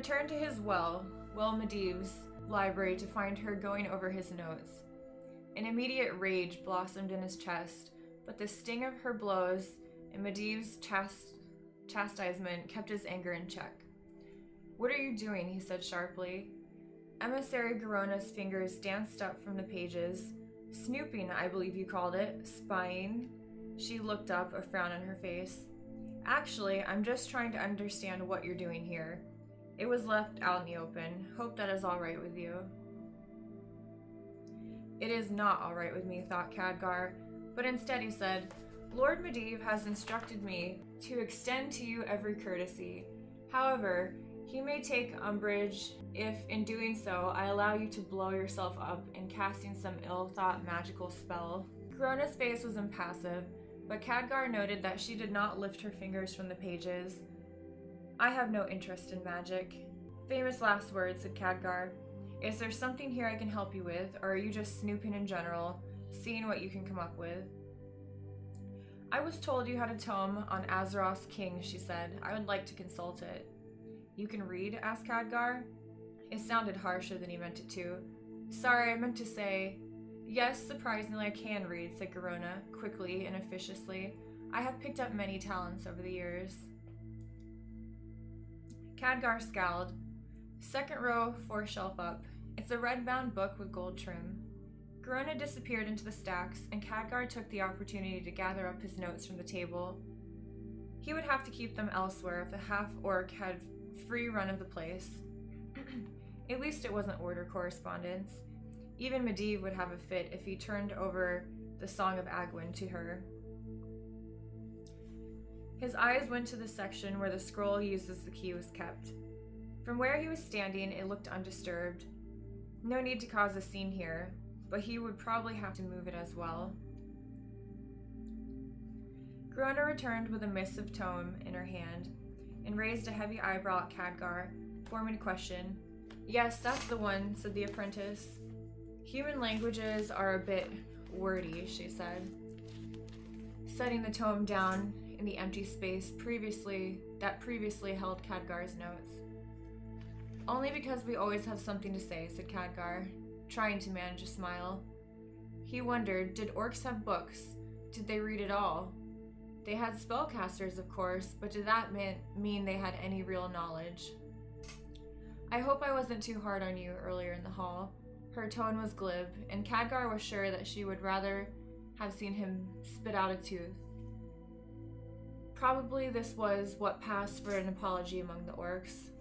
returned to his Medivh's library to find her going over his notes. An immediate rage blossomed in his chest, but the sting of her blows and Medivh's chastisement kept his anger in check. "What are you doing?" he said sharply. Emissary Garona's fingers danced up from the pages. "Snooping, I believe you called it. Spying?" She looked up, a frown on her face. "Actually, I'm just trying to understand what you're doing here. It was left out in the open. Hope that is all right with you." "It is not all right with me," thought Khadgar, but instead he said, "Lord Medivh has instructed me to extend to you every courtesy. However, he may take umbrage if, in doing so, I allow you to blow yourself up in casting some ill-thought magical spell." Garona's face was impassive, but Khadgar noted that she did not lift her fingers from the pages. "I have no interest in magic." "Famous last words," said Khadgar. "Is there something here I can help you with, or are you just snooping in general, seeing what you can come up with?" "I was told you had a tome on Azeroth's king," she said. "I would like to consult it." "You can read?" asked Khadgar. It sounded harsher than he meant it to. "Sorry, I meant to say—" "Yes, surprisingly I can read," said Garona, quickly and officiously. "I have picked up many talents over the years." Khadgar scowled. "Second row, 4th shelf up. It's a red-bound book with gold trim." Garona disappeared into the stacks, and Khadgar took the opportunity to gather up his notes from the table. He would have to keep them elsewhere if the half-orc had free run of the place. At least it wasn't order correspondence. Even Medivh would have a fit if he turned over the Song of Agwyn to her. His eyes went to the section where the scroll used as the key was kept. From where he was standing, it looked undisturbed. No need to cause a scene here, but he would probably have to move it as well. Garona returned with a missive tome in her hand and raised a heavy eyebrow at Khadgar, forming a question. "Yes, that's the one," said the apprentice. "Human languages are a bit wordy," she said, setting the tome down in the empty space previously held Khadgar's notes. "Only because we always have something to say," said Khadgar, trying to manage a smile. He wondered, did orcs have books? Did they read at all? They had spellcasters, of course, but did that mean they had any real knowledge? "I hope I wasn't too hard on you earlier in the hall." Her tone was glib, and Khadgar was sure that she would rather have seen him spit out a tooth. Probably this was what passed for an apology among the orcs.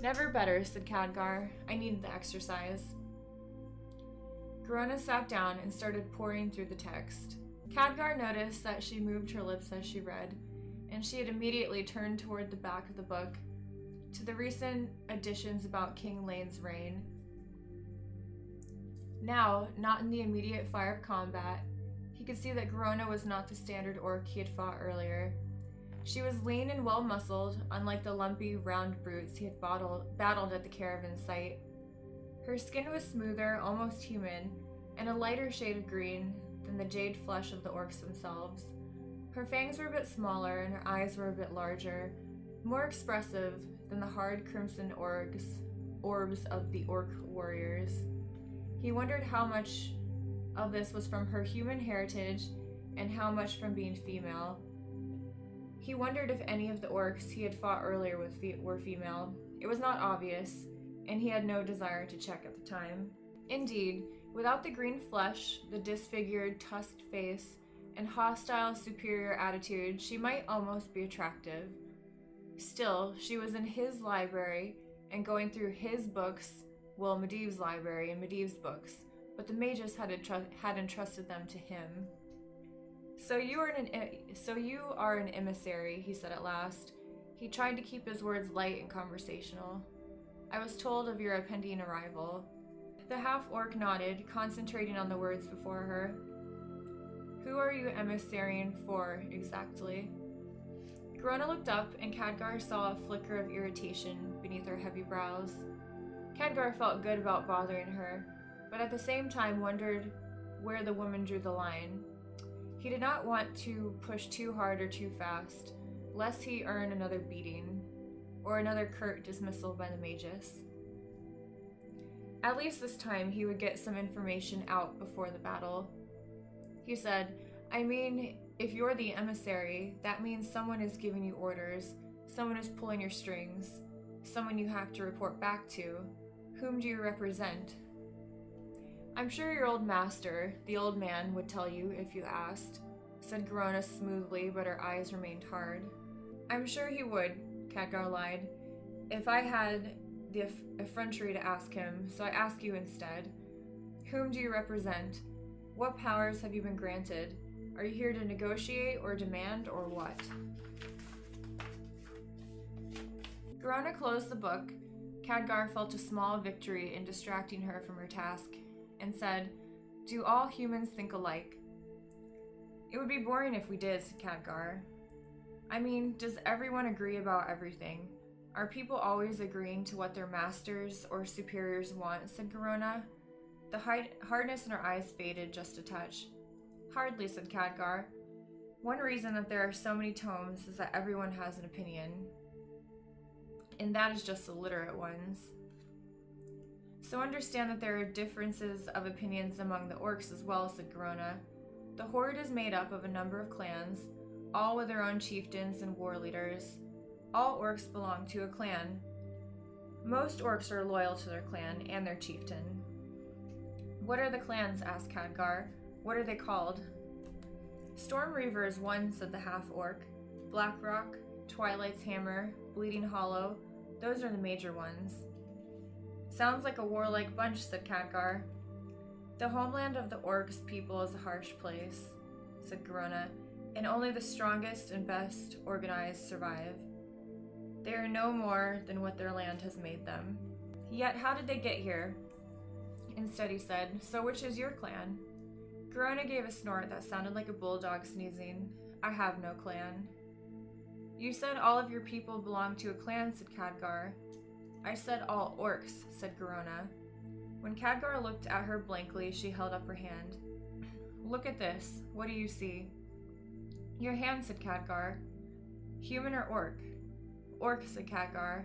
"Never better," said Khadgar. "I needed the exercise." Garona sat down and started poring through the text. Khadgar noticed that she moved her lips as she read, and she had immediately turned toward the back of the book, to the recent additions about King Lane's reign. Now, not in the immediate fire of combat, he could see that Garona was not the standard orc he had fought earlier. She was lean and well-muscled, unlike the lumpy, round brutes he had battled at the caravan site. Her skin was smoother, almost human, and a lighter shade of green than the jade flesh of the orcs themselves. Her fangs were a bit smaller, and her eyes were a bit larger, more expressive than the hard crimson orbs of the orc warriors. He wondered how much of this was from her human heritage and how much from being female. He wondered if any of the orcs he had fought earlier with were female. It was not obvious, and he had no desire to check at the time. Indeed, without the green flesh, the disfigured, tusked face, and hostile, superior attitude, she might almost be attractive. Still, she was in his library and going through his books, well, Medivh's library and Medivh's books, but the mages had entrusted them to him. So you are an emissary," he said at last. He tried to keep his words light and conversational. "I was told of your impending arrival." The half-orc nodded, concentrating on the words before her. "Who are you emissarying for, exactly?" Garona looked up, and Khadgar saw a flicker of irritation beneath her heavy brows. Khadgar felt good about bothering her, but at the same time wondered where the woman drew the line. He did not want to push too hard or too fast, lest he earn another beating. or another curt dismissal by the magus. At least this time he would get some information out before the battle. He said, I mean, if you're the emissary, that means someone is giving you orders, someone is pulling your strings, someone you have to report back to. Whom do you represent? I'm sure your old master, the old man, would tell you if you asked, said Garona smoothly, but her eyes remained hard. I'm sure he would, Khadgar lied, if I had the effrontery to ask him, so I ask you instead. Whom do you represent? What powers have you been granted? Are you here to negotiate or demand or what? Garona closed the book. Khadgar felt a small victory in distracting her from her task, and said, Do all humans think alike? It would be boring if we did, said Khadgar. I mean, does everyone agree about everything? Are people always agreeing to what their masters or superiors want, said Garona. The hardness in her eyes faded just a touch. Hardly, said Khadgar. One reason that there are so many tomes is that everyone has an opinion. And that is just the literate ones. So understand that there are differences of opinions among the orcs as well, said Garona. The Horde is made up of a number of clans, all with their own chieftains and war leaders. All orcs belong to a clan. Most orcs are loyal to their clan and their chieftain. What are the clans? Asked Khadgar. What are they called? Storm Reaver is one, said the half-orc. Blackrock, Twilight's Hammer, Bleeding Hollow, those are the major ones. Sounds like a warlike bunch, said Khadgar. The homeland of the orcs people is a harsh place, said Garona, and only the strongest and best organized survive. They are no more than what their land has made them. Yet how did they get here? Instead he said, So which is your clan? Garona gave a snort that sounded like a bulldog sneezing. I have no clan. You said all of your people belong to a clan, said Khadgar. I said all orcs, said Garona. When Khadgar looked at her blankly, she held up her hand. Look at this. What do you see? Your hand, said Khadgar. Human or orc? Orc, said Khadgar.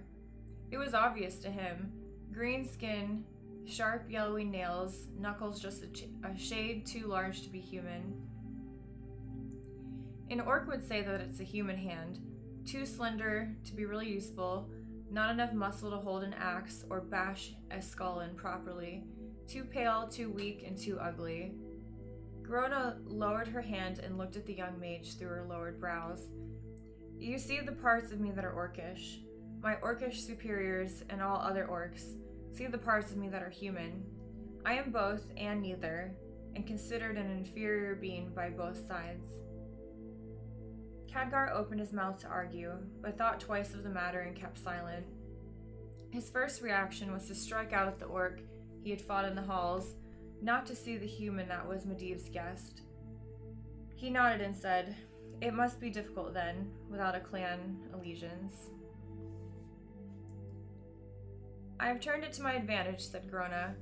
It was obvious to him. Green skin, sharp yellowy nails, knuckles just a shade too large to be human. An orc would say that it's a human hand, too slender to be really useful, not enough muscle to hold an axe or bash a skull in properly, too pale, too weak, and too ugly. Garona lowered her hand and looked at the young mage through her lowered brows. You see the parts of me that are orcish. My orcish superiors and all other orcs see the parts of me that are human. I am both and neither, and considered an inferior being by both sides. Khadgar opened his mouth to argue, but thought twice of the matter and kept silent. His first reaction was to strike out at the orc he had fought in the halls, not to see the human that was Medivh's guest. He nodded and said, It must be difficult then, without a clan allegiance. I have turned it to my advantage, said Garona.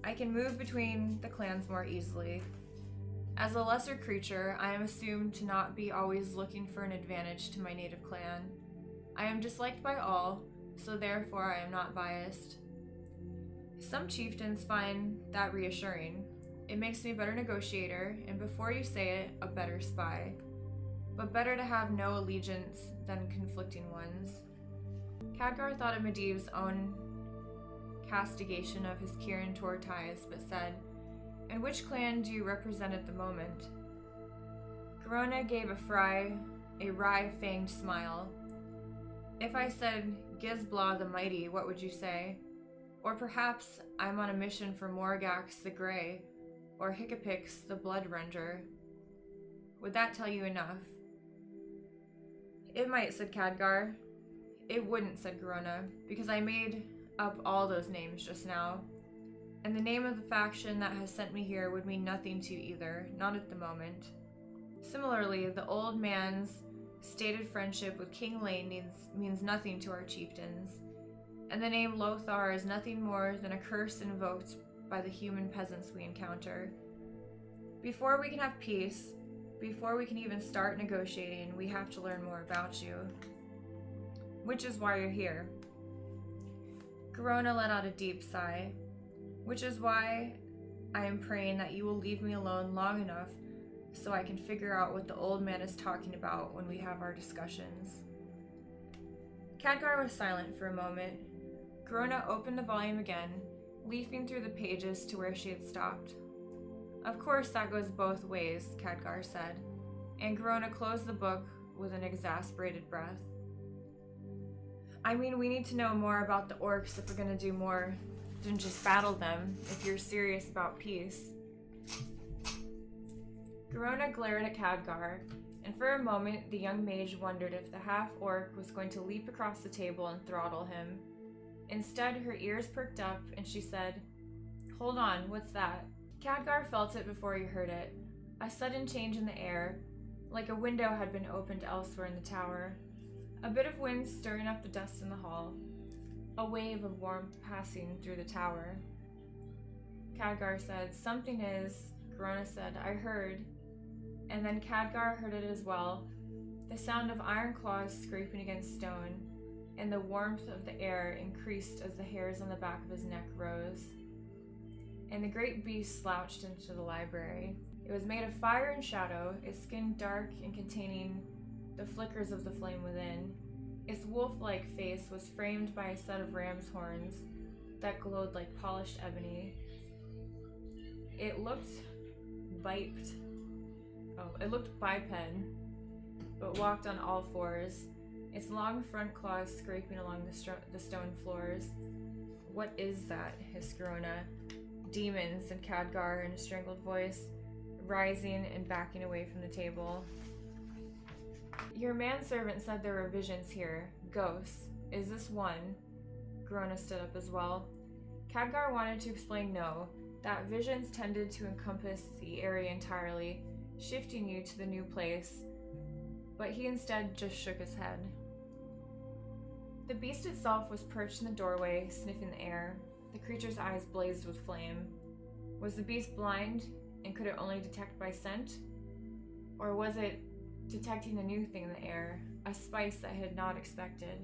I can move between the clans more easily. As a lesser creature, I am assumed to not be always looking for an advantage to my native clan. I am disliked by all, so therefore I am not biased. Some chieftains find that reassuring. It makes me a better negotiator, and before you say it, a better spy. But better to have no allegiance than conflicting ones. Khadgar thought of Medivh's own castigation of his Kirin Tor ties, but said, And which clan do you represent at the moment? Garona gave a wry-fanged smile. If I said Gizbla the Mighty, what would you say? Or perhaps I'm on a mission for Morgax the Grey, or Hiccupix the Bloodrender. Would that tell you enough? It might, said Khadgar. It wouldn't, said Garona, because I made up all those names just now. And the name of the faction that has sent me here would mean nothing to you either, not at the moment. Similarly, the old man's stated friendship with King Lane means nothing to our chieftains, and the name Lothar is nothing more than a curse invoked by the human peasants we encounter. Before we can have peace, before we can even start negotiating, we have to learn more about you. which is why you're here. Garona let out a deep sigh. Which is why I am praying that you will leave me alone long enough so I can figure out what the old man is talking about when we have our discussions. Khadgar was silent for a moment. Garona opened the volume again, leafing through the pages to where she had stopped. Of course that goes both ways, Khadgar said, and Garona closed the book with an exasperated breath. I mean, we need to know more about the orcs if we're gonna do more than just battle them, if you're serious about peace. Garona glared at Khadgar, and for a moment the young mage wondered if the half-orc was going to leap across the table and throttle him. Instead, her ears perked up and she said, "Hold on, what's that?" Khadgar felt it before he heard it. A sudden change in the air, like a window had been opened elsewhere in the tower. A bit of wind stirring up the dust in the hall. A wave of warmth passing through the tower. Khadgar said, "Something is," Garona said, "I heard." And then Khadgar heard it as well, the sound of iron claws scraping against stone, and the warmth of the air increased as the hairs on the back of his neck rose. And the great beast slouched into the library. It was made of fire and shadow, its skin dark and containing the flickers of the flame within. Its wolf-like face was framed by a set of ram's horns that glowed like polished ebony. It looked biped, but walked on all fours, its long front claws scraping along the stone floors. "What is that?" hissed Garona. "Demons," said Khadgar in a strangled voice, rising and backing away from the table. "Your manservant said there were visions here. Ghosts. Is this one?" Garona stood up as well. Khadgar wanted to explain no, that visions tended to encompass the area entirely, shifting you to the new place, but he instead just shook his head. The beast itself was perched in the doorway, sniffing the air. The creature's eyes blazed with flame. Was the beast blind, and could it only detect by scent? Or was it detecting a new thing in the air, a spice that he had not expected?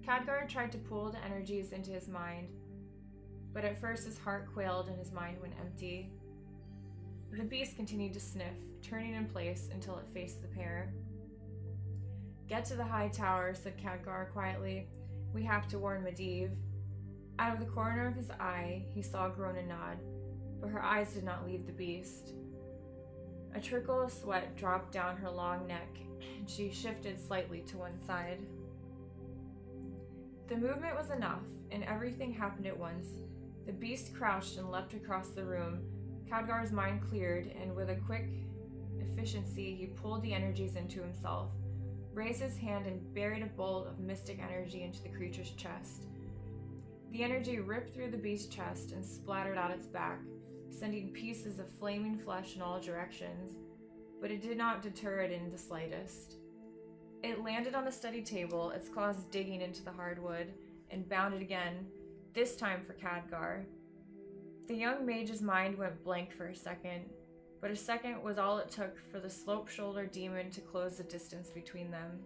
Khadgar tried to pull the energies into his mind, but at first his heart quailed and his mind went empty. The beast continued to sniff, turning in place until it faced the pair. "Get to the high tower," said Khadgar quietly. "We have to warn Medivh." Out of the corner of his eye, he saw Garona nod, but her eyes did not leave the beast. A trickle of sweat dropped down her long neck, and she shifted slightly to one side. The movement was enough, and everything happened at once. The beast crouched and leapt across the room. Khadgar's mind cleared, and with a quick efficiency, he pulled the energies into himself, raised his hand, and buried a bolt of mystic energy into the creature's chest. The energy ripped through the beast's chest and splattered out its back, sending pieces of flaming flesh in all directions, but it did not deter it in the slightest. It landed on the study table, its claws digging into the hardwood, and bounded again, this time for Khadgar. The young mage's mind went blank for a second, but a second was all it took for the slope-shouldered demon to close the distance between them.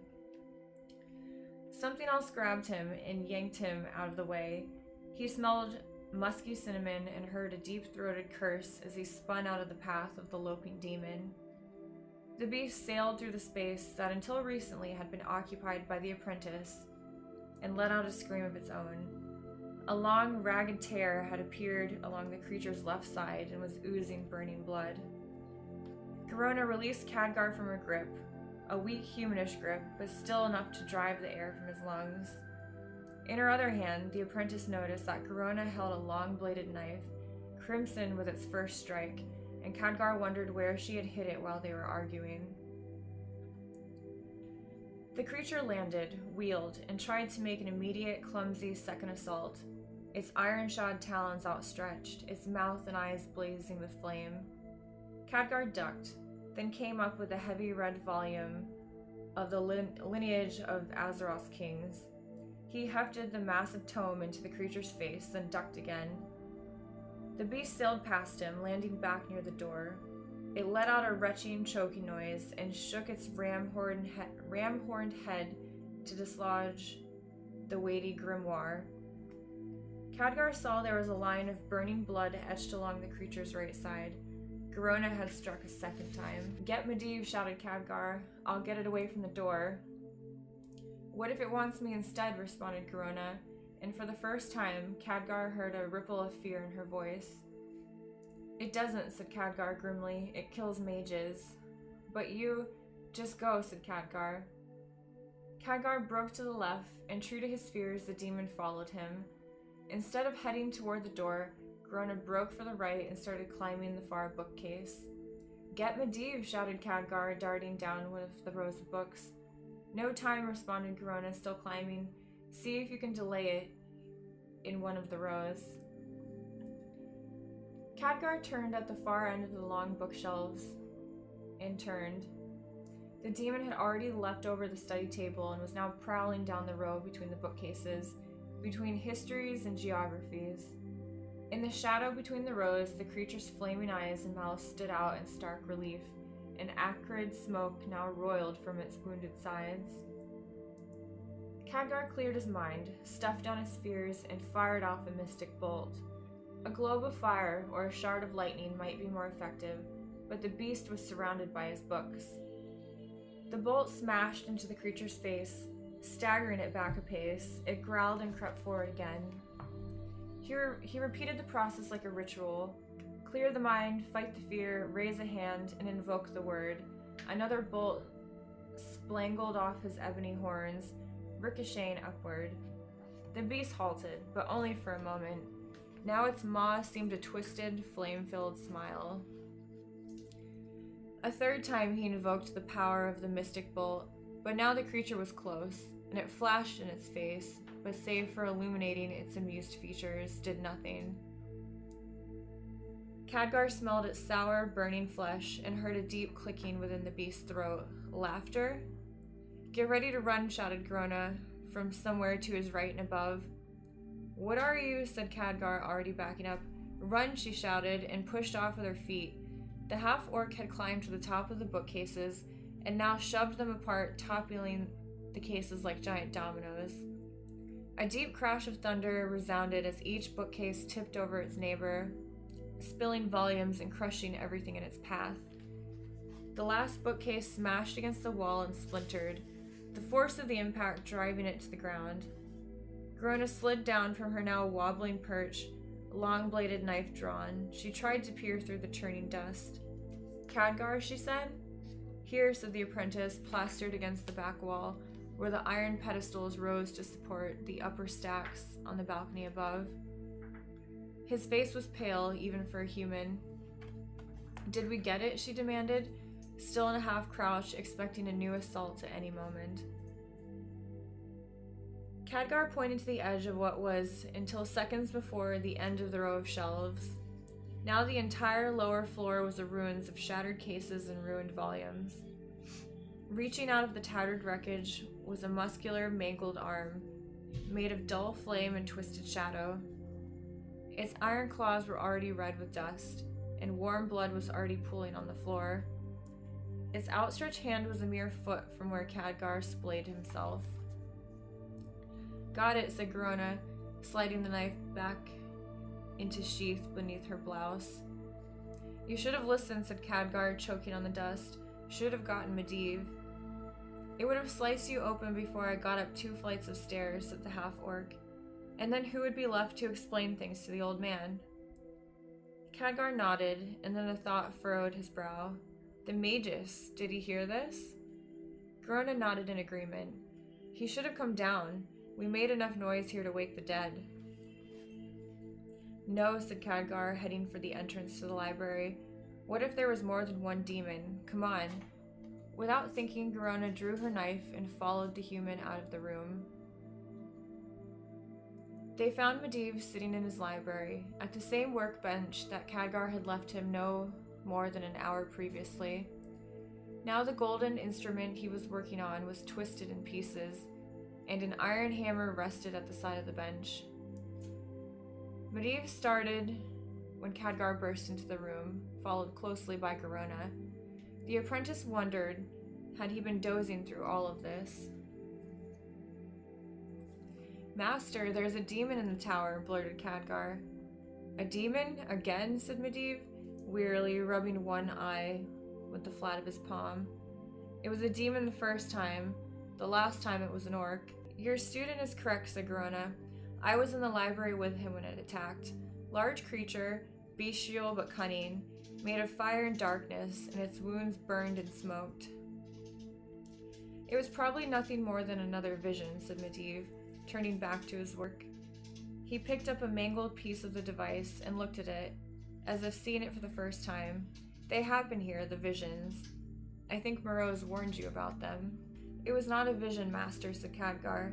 Something else grabbed him and yanked him out of the way. He smelled musky cinnamon and heard a deep-throated curse as he spun out of the path of the loping demon. The beast sailed through the space that until recently had been occupied by the apprentice and let out a scream of its own. A long, ragged tear had appeared along the creature's left side and was oozing burning blood. Garona released Khadgar from her grip, a weak humanish grip, but still enough to drive the air from his lungs. In her other hand, the apprentice noticed that Garona held a long-bladed knife, crimson with its first strike, and Khadgar wondered where she had hid it while they were arguing. The creature landed, wheeled, and tried to make an immediate, clumsy second assault, its iron-shod talons outstretched, its mouth and eyes blazing with flame. Khadgar ducked, then came up with a heavy red volume of the lineage of Azeroth's kings. He hefted the massive tome into the creature's face, then ducked again. The beast sailed past him, landing back near the door. It let out a retching, choking noise and shook its ram-horned head to dislodge the weighty grimoire. Khadgar saw there was a line of burning blood etched along the creature's right side. Garona had struck a second time. "Get Medivh," shouted Khadgar. "I'll get it away from the door." "What if it wants me instead?" responded Garona, and for the first time, Khadgar heard a ripple of fear in her voice. "It doesn't," said Khadgar grimly. "It kills mages." "But you—" "Just go," said Khadgar. Khadgar broke to the left, and true to his fears, the demon followed him. Instead of heading toward the door, Garona broke for the right and started climbing the far bookcase. "Get Medivh," shouted Khadgar, darting down one of the rows of books. "No time," responded Garona, still climbing. "See if you can delay it in one of the rows." Khadgar turned at the far end of the long bookshelves and turned. The demon had already leapt over the study table and was now prowling down the row between the bookcases, between histories and geographies. In the shadow between the rows, the creature's flaming eyes and mouth stood out in stark relief, and acrid smoke now roiled from its wounded sides. Khadgar cleared his mind, stuffed down his fears, and fired off a mystic bolt. A globe of fire or a shard of lightning might be more effective, but the beast was surrounded by his books. The bolt smashed into the creature's face, staggering it back a pace. It growled and crept forward again. He repeated the process like a ritual. Clear the mind, fight the fear, raise a hand, and invoke the word. Another bolt splangled off his ebony horns, ricocheting upward. The beast halted, but only for a moment. Now its maw seemed a twisted, flame-filled smile. A third time he invoked the power of the mystic bolt, but now the creature was close, and it flashed in its face, but save for illuminating its amused features, did nothing. Khadgar smelled its sour, burning flesh and heard a deep clicking within the beast's throat. Laughter? "Get ready to run," shouted Garona from somewhere to his right and above. "What are you?" said Khadgar, already backing up. "Run," she shouted, and pushed off with her feet. The half-orc had climbed to the top of the bookcases and now shoved them apart, toppling the cases like giant dominoes. A deep crash of thunder resounded as each bookcase tipped over its neighbor, spilling volumes and crushing everything in its path. The last bookcase smashed against the wall and splintered, the force of the impact driving it to the ground. Garona slid down from her now wobbling perch, a long-bladed knife drawn. She tried to peer through the churning dust. "Khadgar," she said. "Here," said the apprentice, plastered against the back wall, where the iron pedestals rose to support the upper stacks on the balcony above. His face was pale, even for a human. "Did we get it?" she demanded, still in a half-crouch, expecting a new assault at any moment. Khadgar pointed to the edge of what was, until seconds before, the end of the row of shelves. Now the entire lower floor was a ruins of shattered cases and ruined volumes. Reaching out of the tattered wreckage was a muscular, mangled arm, made of dull flame and twisted shadow. Its iron claws were already red with dust, and warm blood was already pooling on the floor. Its outstretched hand was a mere foot from where Khadgar splayed himself. "Got it," said Garona, sliding the knife back into sheath beneath her blouse. "You should have listened," said Khadgar, choking on the dust. "Should have gotten Medivh." "It would have sliced you open before I got up 2 flights of stairs," said the half-orc. "And then who would be left to explain things to the old man?" Khadgar nodded, and then a thought furrowed his brow. The Magus, did he hear this? Garona nodded in agreement. "He should have come down. We made enough noise here to wake the dead." "No," said Khadgar, heading for the entrance to the library. "What if there was more than one demon? Come on." Without thinking, Garona drew her knife and followed the human out of the room. They found Medivh sitting in his library, at the same workbench that Khadgar had left him no more than an hour previously. Now the golden instrument he was working on was twisted in pieces, and an iron hammer rested at the side of the bench. Medivh started when Khadgar burst into the room, followed closely by Garona. The apprentice wondered, had he been dozing through all of this? Master, there's a demon in the tower, blurted Khadgar. A demon? Again? Said Medivh, wearily rubbing one eye with the flat of his palm. It was a demon the first time. The last time it was an orc. Your student is correct, said Garona. I was in the library with him when it attacked. Large creature, bestial but cunning, made of fire and darkness, and its wounds burned and smoked. It was probably nothing more than another vision, said Medivh, turning back to his work. He picked up a mangled piece of the device and looked at it, as if seeing it for the first time. They happen here, the visions. I think Morose warned you about them. It was not a vision, Master, said Khadgar.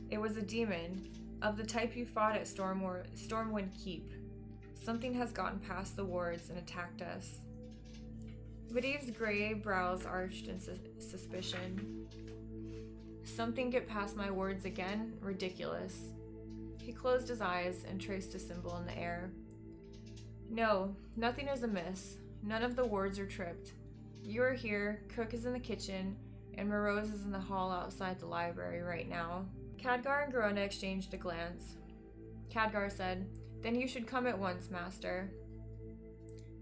It was a demon, of the type you fought at Stormwind Keep. Something has gotten past the wards and attacked us. Medivh's gray brows arched in suspicion. Something get past my wards again? Ridiculous. He closed his eyes and traced a symbol in the air. No, nothing is amiss. None of the wards are tripped. You are here, Cook is in the kitchen, and Morose is in the hall outside the library right now. Khadgar and Garona exchanged a glance. Khadgar said, Then you should come at once, Master.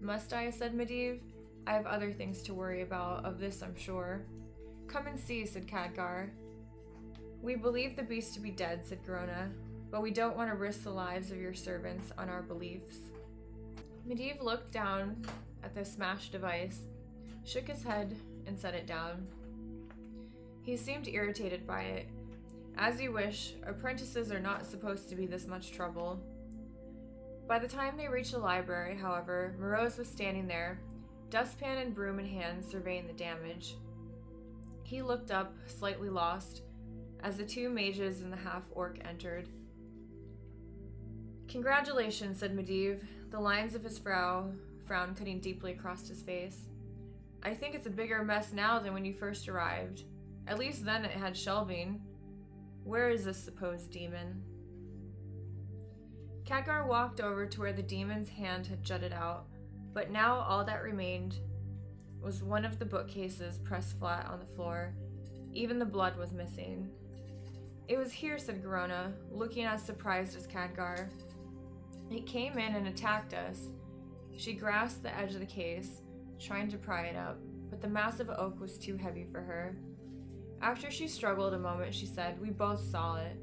Must I? Said Medivh. I have other things to worry about, of this I'm sure. Come and see, said Khadgar. We believe the beast to be dead, said Garona, but we don't want to risk the lives of your servants on our beliefs. Medivh looked down at the smashed device, shook his head, and set it down. He seemed irritated by it. As you wish, apprentices are not supposed to be this much trouble. By the time they reached the library, however, Morose was standing there, dustpan and broom in hand, surveying the damage. He looked up, slightly lost, as the two mages and the half-orc entered. Congratulations, said Medivh, the lines of his frown cutting deeply across his face. I think it's a bigger mess now than when you first arrived. At least then it had shelving. Where is this supposed demon? Khadgar walked over to where the demon's hand had jutted out, but now all that remained was one of the bookcases pressed flat on the floor. Even the blood was missing. It was here, said Garona, looking as surprised as Khadgar. It came in and attacked us. She grasped the edge of the case, trying to pry it up, but the massive oak was too heavy for her. After she struggled a moment, she said, We both saw it.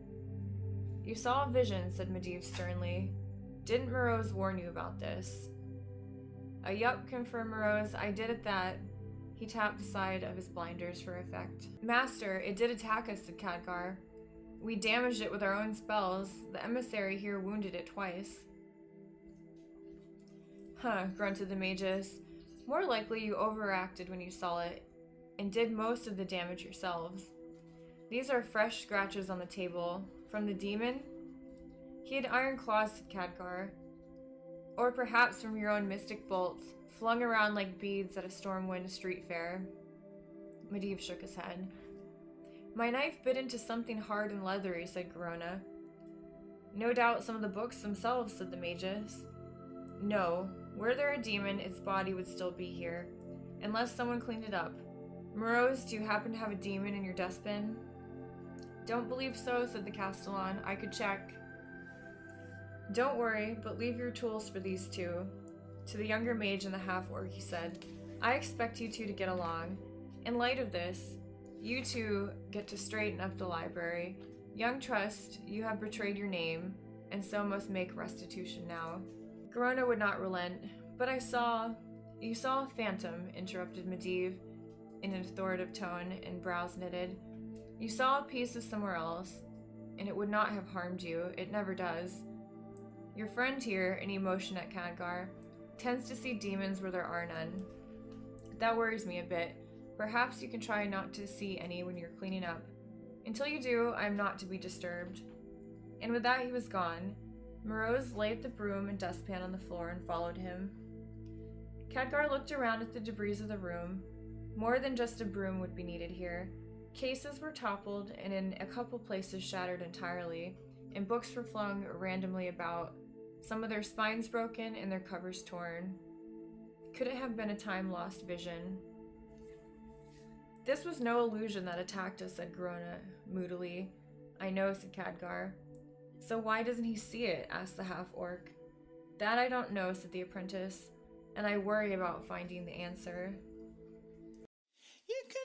You saw a vision, said Medivh sternly. Didn't Morose warn you about this? Yup, confirmed Morose. I did at that. He tapped the side of his blinders for effect. Master, it did attack us, said Khadgar. We damaged it with our own spells. The emissary here wounded it twice. Huh, grunted the magus. More likely you overacted when you saw it, and did most of the damage yourselves. These are fresh scratches on the table. From the demon? He had iron claws, said Khadgar. Or perhaps from your own mystic bolts, flung around like beads at a Stormwind street fair. Medivh shook his head. My knife bit into something hard and leathery, said Garona. No doubt some of the books themselves, said the magus. No, were there a demon, its body would still be here, unless someone cleaned it up. Morose, do you happen to have a demon in your dustbin? Don't believe so, said the Castellan. I could check. Don't worry, but leave your tools for these two. To the younger mage and the half-orc, he said, I expect you two to get along. In light of this, you two get to straighten up the library. Young Trust, you have betrayed your name, and so must make restitution now. Garona would not relent, but You saw a phantom, interrupted Medivh in an authoritative tone and brows knitted. You saw a piece of somewhere else, and it would not have harmed you. It never does. Your friend here, an emotion at Khadgar, tends to see demons where there are none. That worries me a bit. Perhaps you can try not to see any when you're cleaning up. Until you do, I am not to be disturbed. And with that he was gone. Morose laid the broom and dustpan on the floor and followed him. Khadgar looked around at the debris of the room. More than just a broom would be needed here. Cases were toppled and in a couple places shattered entirely, and books were flung randomly about, some of their spines broken and their covers torn. Could it have been a time-lost vision? This was no illusion that attacked us, said Garona moodily. I know, said Khadgar. So why doesn't he see it? Asked the half-orc. That I don't know, said the apprentice, and I worry about finding the answer. You can